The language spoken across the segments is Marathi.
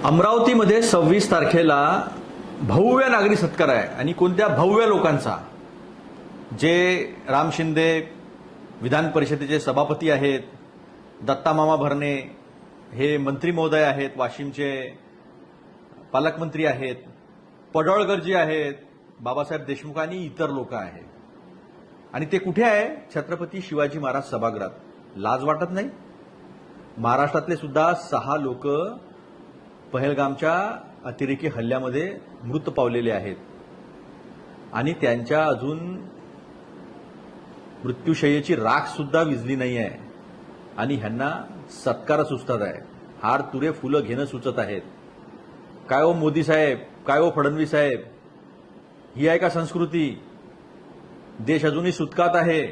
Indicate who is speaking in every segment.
Speaker 1: अमरावतीमध्ये 26 तारखेला भव्य नागरी सत्कार आहे आणि कोणत्या भव्य लोकांचा, जे राम शिंदे विधान परिषदेचे सभापती आहेत, दत्तामामा भरणे हे मंत्री महोदय आहेत, वाशिमचे पालकमंत्री आहेत, पडळकरजी आहेत, बाबासाहेब देशमुख आणि इतर लोक आहेत. आणि ते कुठे आहे? छत्रपती शिवाजी महाराज सभागृहात. लाज वाटत नाही? महाराष्ट्रातले सुद्धा 6 लोक पहलगामच्या अतिरेकी हल्ल्यामध्ये मृत पावलेले आहेत आणि त्यांच्या अजून मृत्यूशय्येची राख सुद्धा विझली नाही आहे आणि ह्यांना सत्कार सुचतात आहे. हार तुरे फुलं घेणं सुचत आहेत. काय हो मोदी साहेब, काय हो फडणवीस साहेब, ही आहे का संस्कृती? देश अजूनही सुटकात आहे,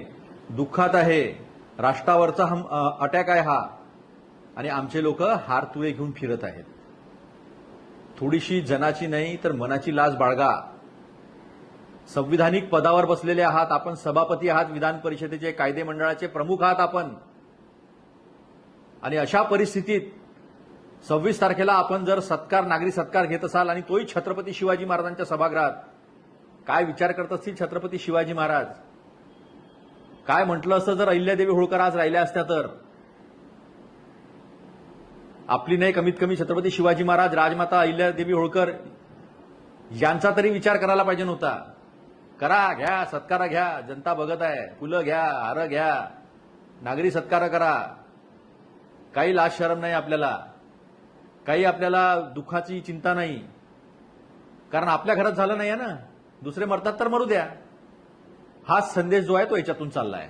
Speaker 1: दुःखात आहे, राष्ट्रावरचा अटॅक आहे हा, आणि आमचे लोक हार तुरे घेऊन फिरत आहेत. थोडीशी जनाची नाही तर मनाची लाज बाळगा. संविधानिक पदावर बसलेले आहात आपण, सभापती आहात विधान परिषदेचे, कायदे मंडळाचे प्रमुख आहात आपण, आणि अशा परिस्थितीत 26 तारखेला आपण जर नागरी सत्कार घेत असाल आणि तोही छत्रपती शिवाजी महाराजांच्या सभागृहात, काय विचार करत असतील छत्रपती शिवाजी महाराज? काय म्हटलं असतं जर अहिल्यादेवी होळकर आज राहिल्या असत्या तर? आपली नाही, कमीत कमी छत्रपती शिवाजी महाराज, राजमाता अहिल्यादेवी होळकर यांचा तरी विचार करायला पाहिजे नव्हता? करा, घ्या, सत्कार घ्या, जनता बघत आहे. फुलं घ्या, हार घ्या, नागरी सत्कार करा. काही लाज शरम नाही आपल्याला, काही आपल्याला दुःखाची चिंता नाही, कारण आपल्या घरात झालं नाही आहे ना. दुसरे मरतात तर मरू द्या. हाच संदेश जो आहे तो याच्यातून चाललाय.